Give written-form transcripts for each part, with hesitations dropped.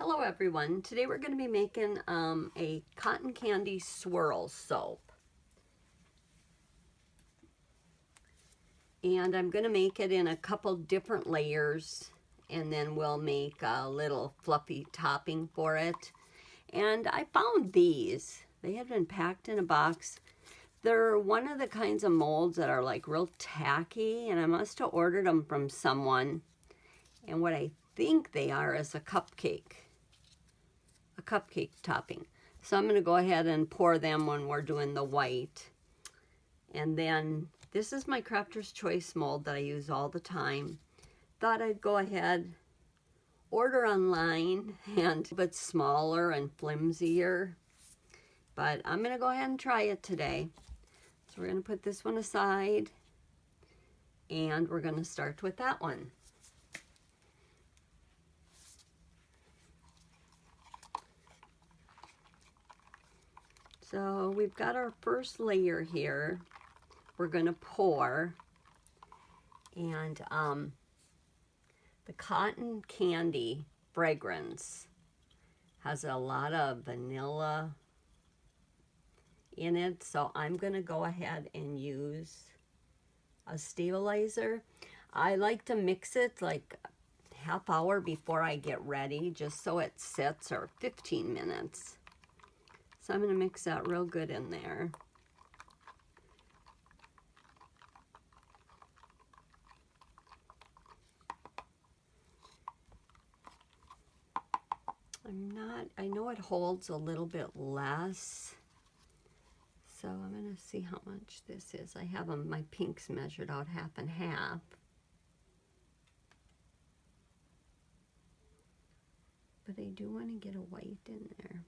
Hello everyone. Today we're going to be making a cotton candy swirl soap. And I'm going to make it in a couple different layers, and then we'll make a little fluffy topping for it. And I found these. They had been packed in a box. They're one of the kinds of molds that are like real tacky, and I must have ordered them from someone. And what I think they are is a cupcake topping. So I'm going to go ahead and pour them when we're doing the white. And then this is my Crafter's Choice mold that I use all the time. Thought I'd go ahead, order online, and a bit smaller and flimsier. But I'm going to go ahead and try it today. So we're going to put this one aside, and we're going to start with that one. So we've got our first layer here. We're going to pour, and the cotton candy fragrance has a lot of vanilla in it, so I'm going to go ahead and use a stabilizer. I like to mix it like half hour before I get ready, just so it sits, or 15 minutes. So I'm going to mix that real good in there. I know it holds a little bit less. So I'm going to see how much this is. I have my pinks measured out half and half. But I do want to get a white in there.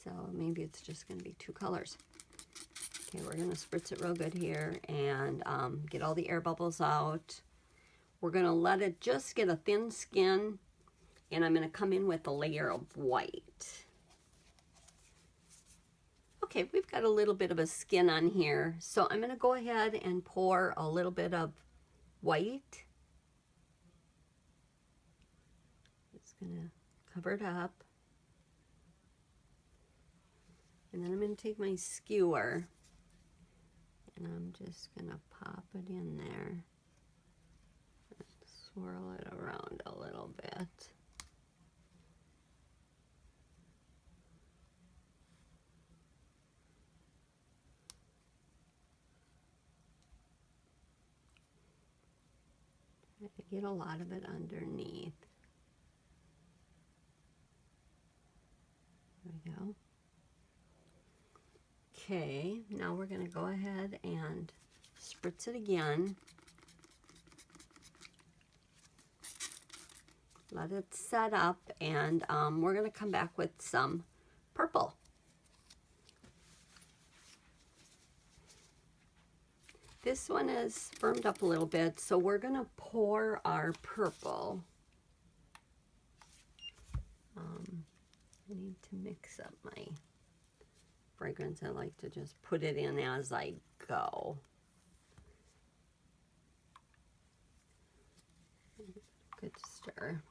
So maybe it's just going to be two colors. Okay, we're going to spritz it real good here and get all the air bubbles out. We're going to let it just get a thin skin, and I'm going to come in with a layer of white. Okay, we've got a little bit of a skin on here, so I'm going to go ahead and pour a little bit of white. Just going to cover it up. And then I'm going to take my skewer, and I'm just going to pop it in there and swirl it around a little bit. Try to get a lot of it underneath. There we go. Okay, now we're going to go ahead and spritz it again. Let it set up, and we're going to come back with some purple. This one is firmed up a little bit, so we're going to pour our purple. I need to mix up my fragrance. I like to just put it in as I go. Good stir.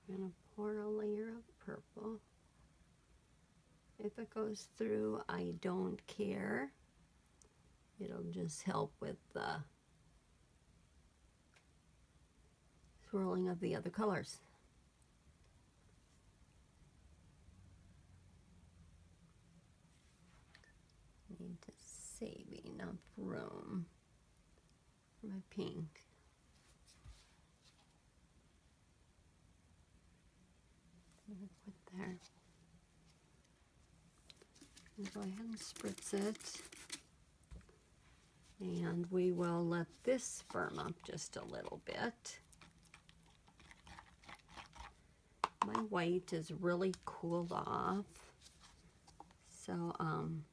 I'm going to pour a layer of purple. If it goes through, I don't care. It'll just help with the swirling of the other colors. Need to save enough room for my pink. Put there. And go ahead and spritz it. And we will let this firm up just a little bit. My white is really cooled off, so I'm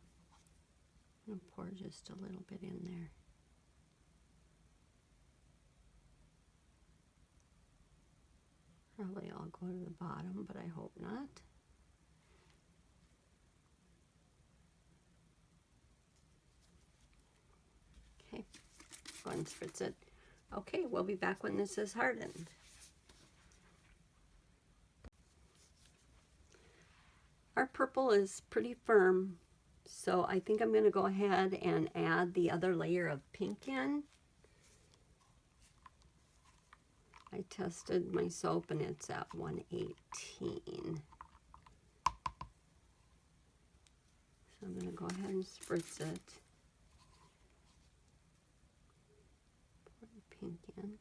going to pour just a little bit in there. Probably I'll go to the bottom, but I hope not. and spritz it. Okay, we'll be back when this is hardened. Our purple is pretty firm, so I think I'm going to go ahead and add the other layer of pink in. I tested my soap and it's at 118. So I'm going to go ahead and spritz it. Pour the pink in.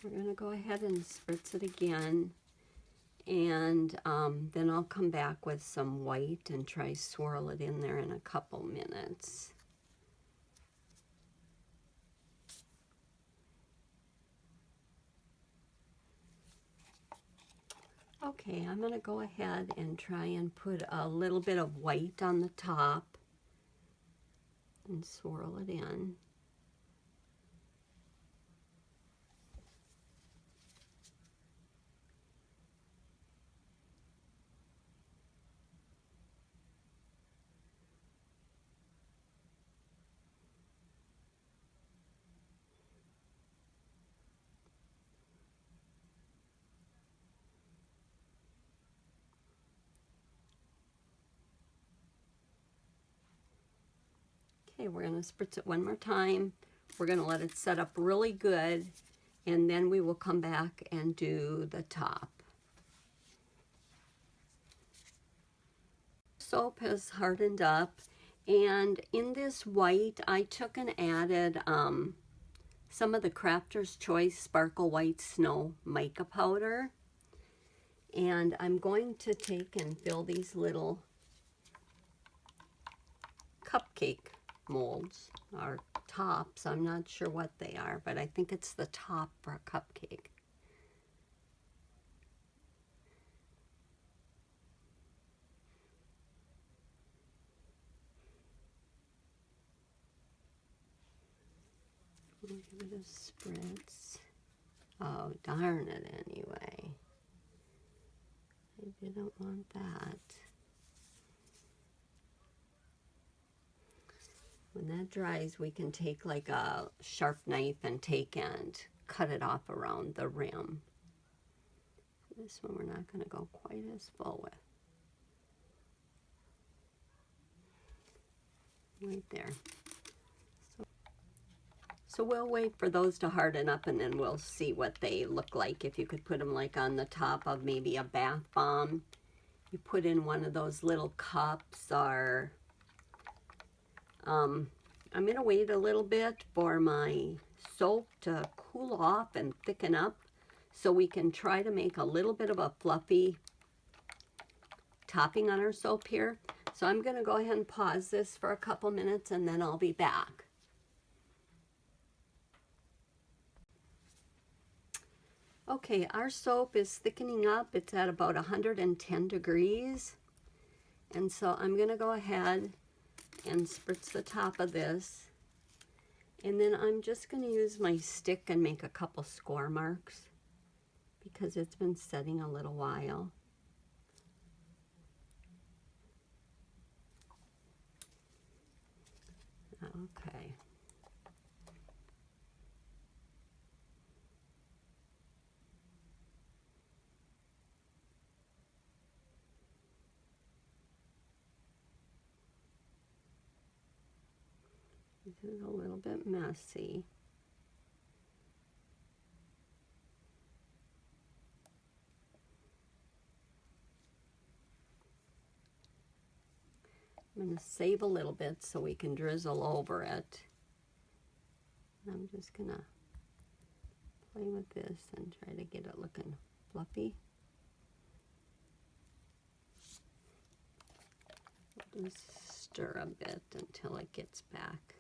We're going to go ahead and spritz it again, and then I'll come back with some white and try swirl it in there in a couple minutes. Okay, I'm going to go ahead and try and put a little bit of white on the top and swirl it in. Okay, we're going to spritz it one more time. We're going to let it set up really good, and then we will come back and do the top. Soap has hardened up, and in this white I took and added some of the Crafter's Choice Sparkle White Snow Mica Powder, and I'm going to take and fill these little cupcake molds, or tops. I'm not sure what they are, but I think it's the top for a cupcake. We'll give it a spritz. Oh, darn it anyway. I didn't want that. When that dries, we can take like a sharp knife and take and cut it off around the rim. This one we're not going to go quite as full with. Right there. So we'll wait for those to harden up, and then we'll see what they look like. If you could put them like on the top of maybe a bath bomb. You put in one of those little cups, or I'm going to wait a little bit for my soap to cool off and thicken up, so we can try to make a little bit of a fluffy topping on our soap here. So I'm going to go ahead and pause this for a couple minutes, and then I'll be back. Okay, our soap is thickening up. It's at about 110 degrees. And so I'm going to go ahead and spritz the top of this. And then I'm just going to use my stick and make a couple score marks because it's been setting a little while. Okay. This is a little bit messy. I'm going to save a little bit so we can drizzle over it. I'm just going to play with this and try to get it looking fluffy. Just stir a bit until it gets back.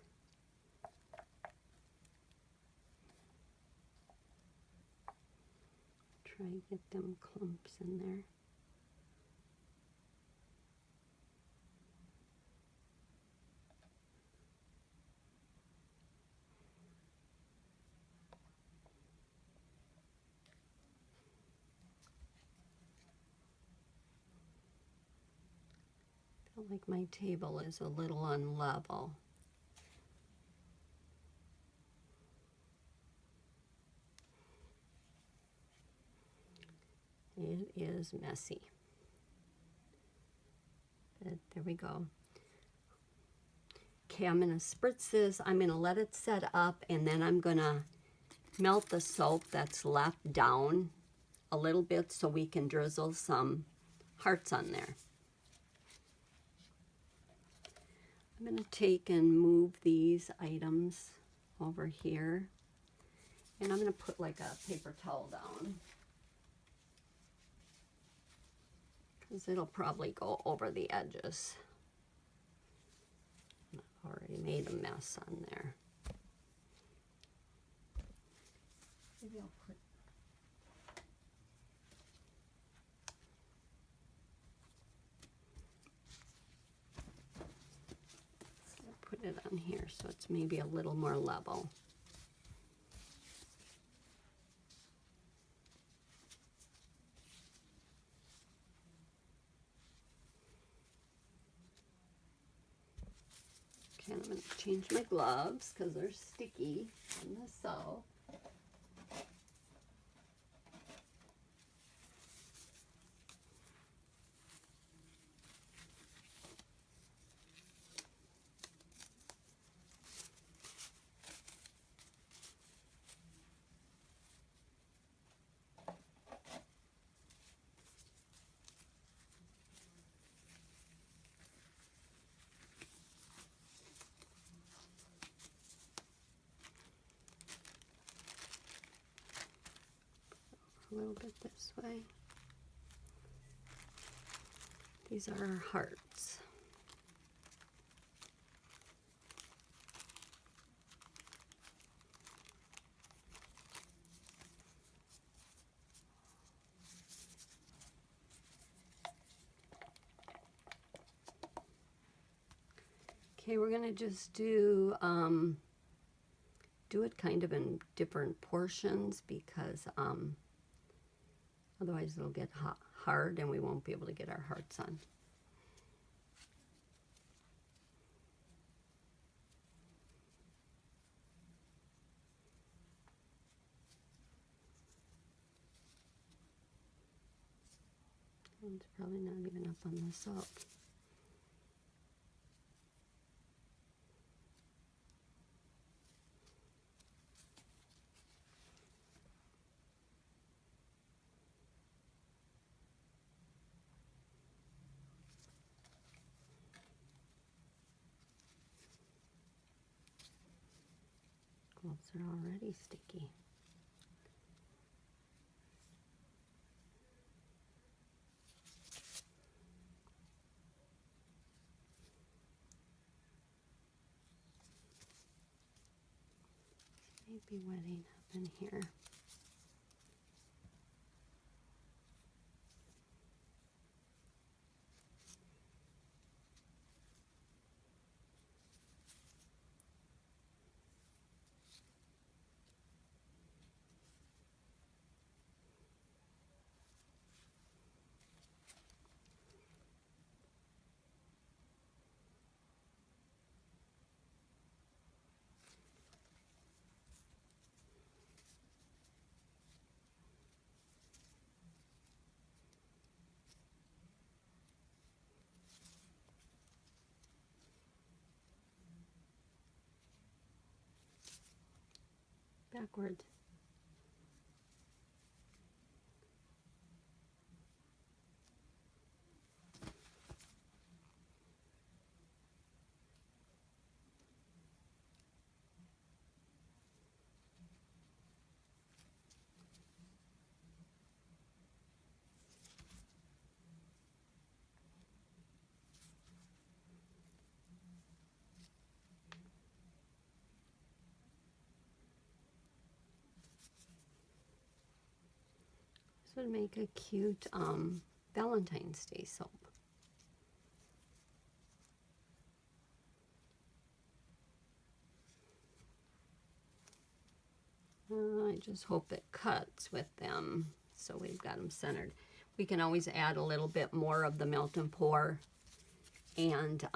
Try to get them clumps in there. feel like my table is a little unlevel. It is messy. But there we go. Okay, I'm going to spritz this. I'm going to let it set up, and then I'm going to melt the soap that's left down a little bit so we can drizzle some hearts on there. I'm going to take and move these items over here, and I'm going to put like a paper towel down because it'll probably go over the edges. I've already made a mess on there. Maybe I'll put it on here so it's maybe a little more level. Okay, I'm going to change my gloves because they're sticky on the sew. A little bit this way. These are our hearts. Okay, we're going to just do it kind of in different portions because otherwise it'll get hard and we won't be able to get our hearts on. It's probably not even up on the soap. Gloves are already sticky. Maybe wetting up in here. Backwards. This would make a cute Valentine's Day soap. I just hope it cuts with them so we've got them centered. We can always add a little bit more of the melt and pour and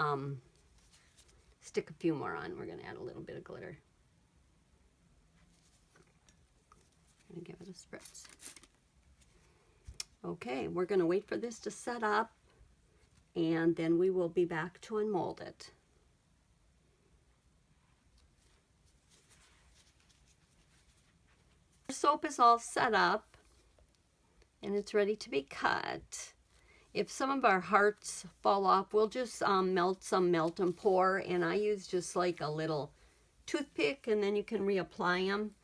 stick a few more on. We're going to add a little bit of glitter. And give it a spritz. Okay, we're going to wait for this to set up, and then we will be back to unmold it. Our soap is all set up, and it's ready to be cut. If some of our hearts fall off, we'll just melt some melt and pour, and I use just like a little toothpick, and then you can reapply them.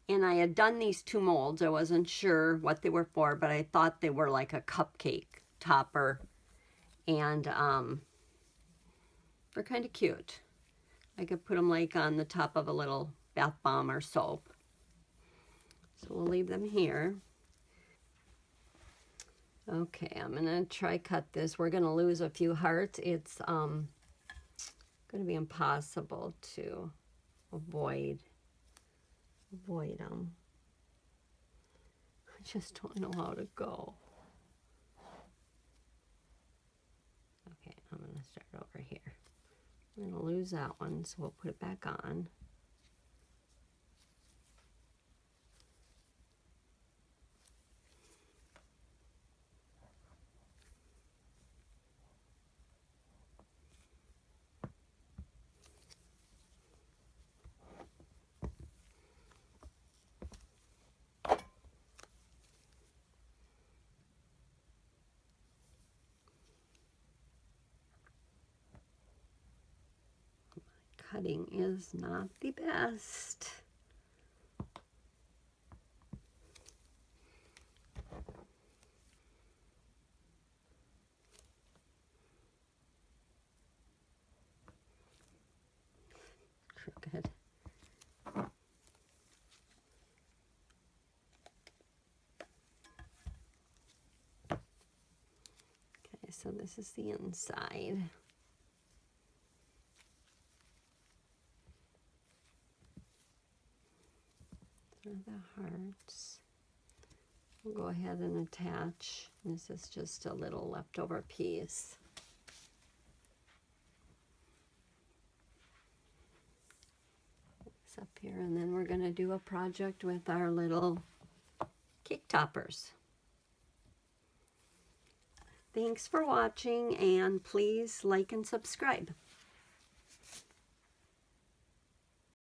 And I had done these 2 molds. I wasn't sure what they were for, but I thought they were like a cupcake topper. And they're kind of cute. I could put them like on the top of a little bath bomb or soap. So we'll leave them here. Okay, I'm going to try cut this. We're going to lose a few hearts. It's going to be impossible to avoid them. I just don't know how to go. Okay, I'm going to start over here. I'm going to lose that one, so we'll put it back on. Cutting is not the best. Crooked. Okay, so this is the inside. The hearts. We'll go ahead and attach. This is just a little leftover piece. It's up here, and then we're going to do a project with our little cake toppers. Thanks for watching, and please like and subscribe.